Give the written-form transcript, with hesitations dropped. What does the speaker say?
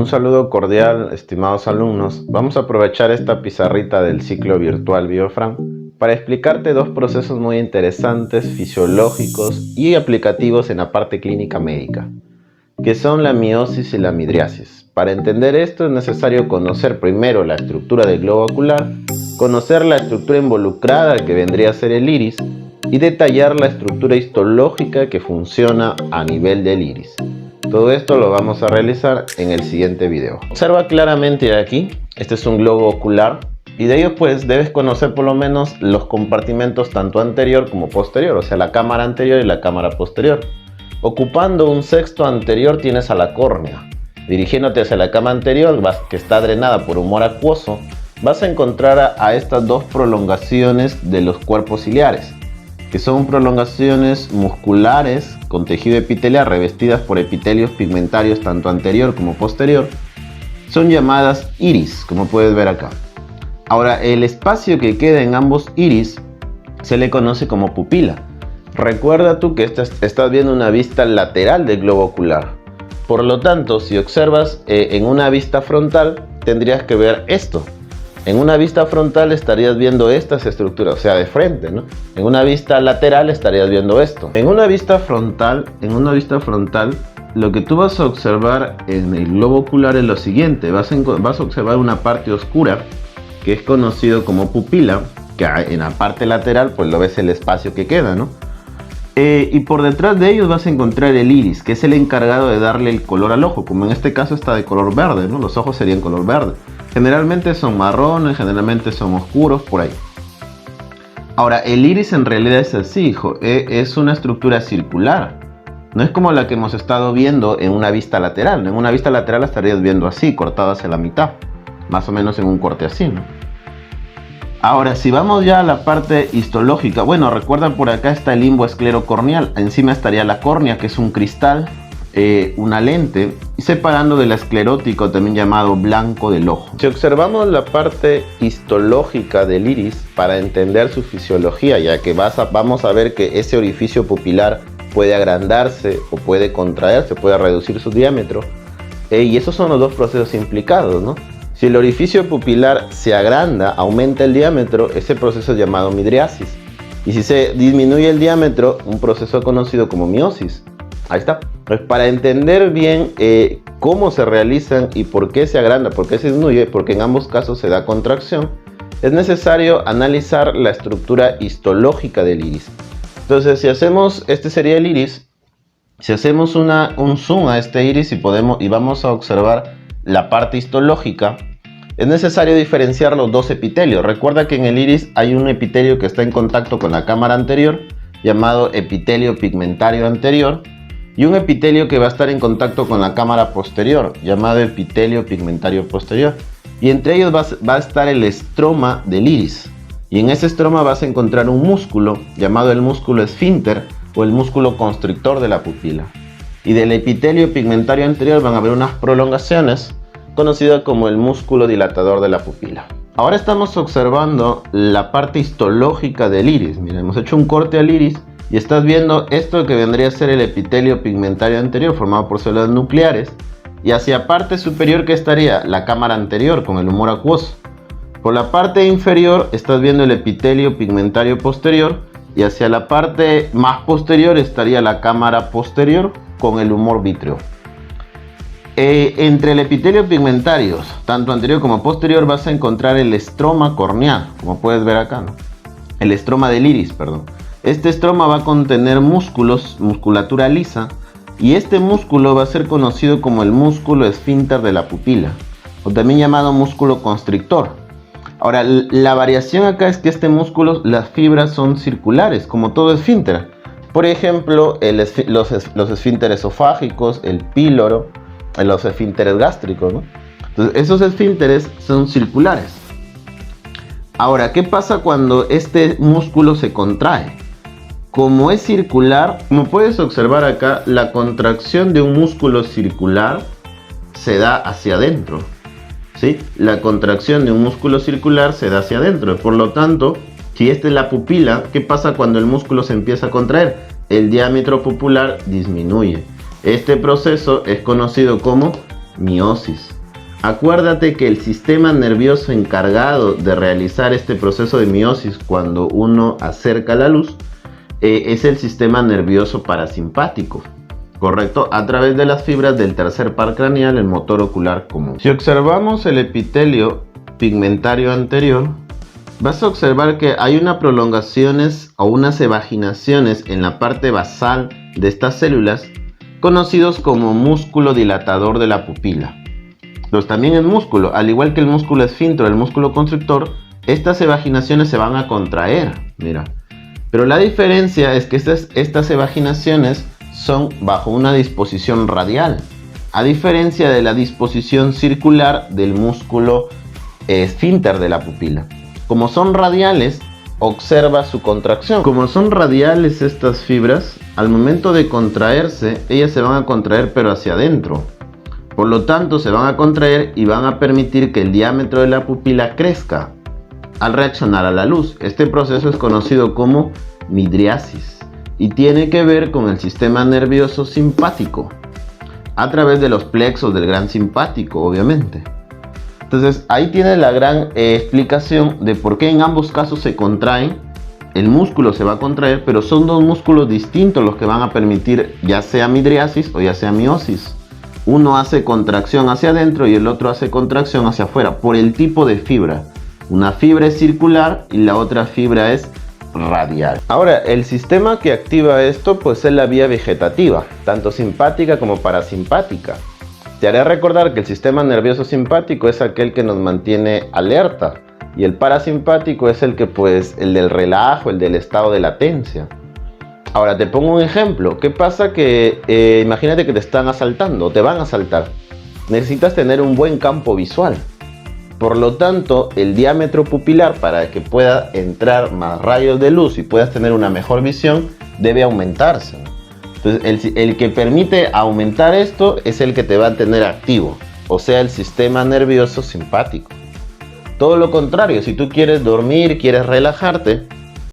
saludo cordial, estimados alumnos. Vamos a aprovechar esta pizarrita del ciclo virtual Biofran para explicarte dos procesos muy interesantes, fisiológicos y aplicativos en la parte clínica médica, que son la meiosis y la midriasis. Para entender esto es necesario conocer primero la estructura del globo ocular, conocer la estructura involucrada que vendría a ser el iris y detallar la estructura histológica que funciona a nivel del iris. Todo esto lo vamos a realizar en el siguiente video. Observa claramente aquí, este es un globo ocular y de ello pues debes conocer por lo menos los compartimentos tanto anterior como posterior, o sea la cámara anterior y la cámara posterior. Ocupando un sexto anterior tienes a la córnea. Dirigiéndote hacia la cámara anterior, que está drenada por humor acuoso, vas a encontrar a estas dos prolongaciones de los cuerpos ciliares, que son prolongaciones musculares con tejido epitelial revestidas por epitelios pigmentarios tanto anterior como posterior. Son llamadas iris, como puedes ver acá. Ahora, el espacio que queda en ambos iris se le conoce como pupila. Recuerda tú que estás viendo una vista lateral del globo ocular. Por lo tanto, si observas en una vista frontal, tendrías que ver esto. En una vista frontal estarías viendo estas estructuras, o sea, de frente, ¿no? En una vista lateral estarías viendo esto. En una vista frontal, lo que tú vas a observar en el globo ocular es lo siguiente. Vas a observar una parte oscura, que es conocido como pupila, que en la parte lateral, pues lo ves el espacio que queda, ¿no? Y por detrás de ellos vas a encontrar el iris, que es el encargado de darle el color al ojo, como en este caso está de color verde, ¿no? Los ojos serían color verde. Generalmente son marrones, generalmente son oscuros, por ahí. Ahora, el iris en realidad es así, hijo. Es una estructura circular. No es como la que hemos estado viendo en una vista lateral. En una vista lateral la estarías viendo así, cortada hacia la mitad. Más o menos en un corte así, ¿no? Ahora, si vamos ya a la parte histológica. Bueno, recuerda por acá está el limbo esclerocorneal. Encima estaría la córnea, que es un cristal. Una lente, y separando del esclerótico, también llamado blanco del ojo. Si observamos la parte histológica del iris para entender su fisiología, ya que vamos a ver que ese orificio pupilar puede agrandarse o puede contraerse, puede reducir su diámetro, y esos son los dos procesos implicados, ¿no? Si el orificio pupilar se agranda, aumenta el diámetro, ese proceso es llamado midriasis, y si se disminuye el diámetro, un proceso conocido como meiosis. Ahí está. Pues para entender bien cómo se realizan y por qué se agranda, por qué se disminuye, porque en ambos casos se da contracción, es necesario analizar la estructura histológica del iris. Entonces, si hacemos, este sería el iris, si hacemos un zoom a este iris y vamos a observar la parte histológica, es necesario diferenciar los dos epitelios. Recuerda que en el iris hay un epitelio que está en contacto con la cámara anterior, llamado epitelio pigmentario anterior, y un epitelio que va a estar en contacto con la cámara posterior, llamado epitelio pigmentario posterior. Y entre ellos va a estar el estroma del iris. Y en ese estroma vas a encontrar un músculo, llamado el músculo esfínter o el músculo constrictor de la pupila. Y del epitelio pigmentario anterior van a haber unas prolongaciones, conocidas como el músculo dilatador de la pupila. Ahora estamos observando la parte histológica del iris. Mira, hemos hecho un corte al iris. Y estás viendo esto que vendría a ser el epitelio pigmentario anterior formado por células nucleares, y hacia parte superior que estaría la cámara anterior con el humor acuoso. Por la parte inferior estás viendo el epitelio pigmentario posterior, y hacia la parte más posterior estaría la cámara posterior con el humor vítreo. Entre el epitelio pigmentario, tanto anterior como posterior, vas a encontrar el estroma corneal, como puedes ver acá, ¿no? El estroma del iris, perdón. Este estroma va a contener musculatura lisa, y este músculo va a ser conocido como el músculo esfínter de la pupila, o también llamado músculo constrictor. Ahora, la variación acá es que este músculo, las fibras son circulares, como todo esfínter. Por ejemplo, los esfínteres esofágicos, el píloro, los esfínteres gástricos, ¿no? Entonces, esos esfínteres son circulares. Ahora, ¿qué pasa cuando este músculo se contrae? Como es circular, como puedes observar acá, la contracción de un músculo circular se da hacia adentro, ¿sí? La contracción de un músculo circular se da hacia adentro. Por lo tanto, si esta es la pupila, ¿qué pasa cuando el músculo se empieza a contraer? El diámetro pupilar disminuye. Este proceso es conocido como meiosis. Acuérdate que el sistema nervioso encargado de realizar este proceso de miosis cuando uno acerca la luz es el sistema nervioso parasimpático, ¿correcto? A través de las fibras del tercer par craneal, el motor ocular común. Si observamos el epitelio pigmentario anterior, vas a observar que hay unas prolongaciones o unas evaginaciones en la parte basal de estas células, conocidos como músculo dilatador de la pupila. Pues también el músculo, al igual que el músculo esfínter, el músculo constrictor, estas evaginaciones se van a contraer, mira. Pero la diferencia es que estas evaginaciones son bajo una disposición radial, a diferencia de la disposición circular del músculo esfínter de la pupila. Como son radiales, observa su contracción. Como son radiales estas fibras, al momento de contraerse, ellas se van a contraer pero hacia adentro. Por lo tanto, se van a contraer y van a permitir que el diámetro de la pupila crezca al reaccionar a la luz. Este proceso es conocido como midriasis y tiene que ver con el sistema nervioso simpático a través de los plexos del gran simpático, obviamente. Entonces, ahí tiene la gran explicación de por qué en ambos casos se contraen. El músculo se va a contraer, pero son dos músculos distintos los que van a permitir ya sea midriasis o ya sea miosis. Uno hace contracción hacia adentro y el otro hace contracción hacia afuera por el tipo de fibra. Una fibra es circular y la otra fibra es radial. Ahora, el sistema que activa esto pues es la vía vegetativa, tanto simpática como parasimpática. Te haré recordar que el sistema nervioso simpático es aquel que nos mantiene alerta y el parasimpático es el del relajo, el del estado de latencia. Ahora te pongo un ejemplo. ¿Qué pasa? Que imagínate que te están asaltando, te van a asaltar. Necesitas tener un buen campo visual. Por lo tanto, el diámetro pupilar, para que pueda entrar más rayos de luz y puedas tener una mejor visión, debe aumentarse. Entonces, el que permite aumentar esto es el que te va a tener activo, o sea, el sistema nervioso simpático. Todo lo contrario, si tú quieres dormir, quieres relajarte,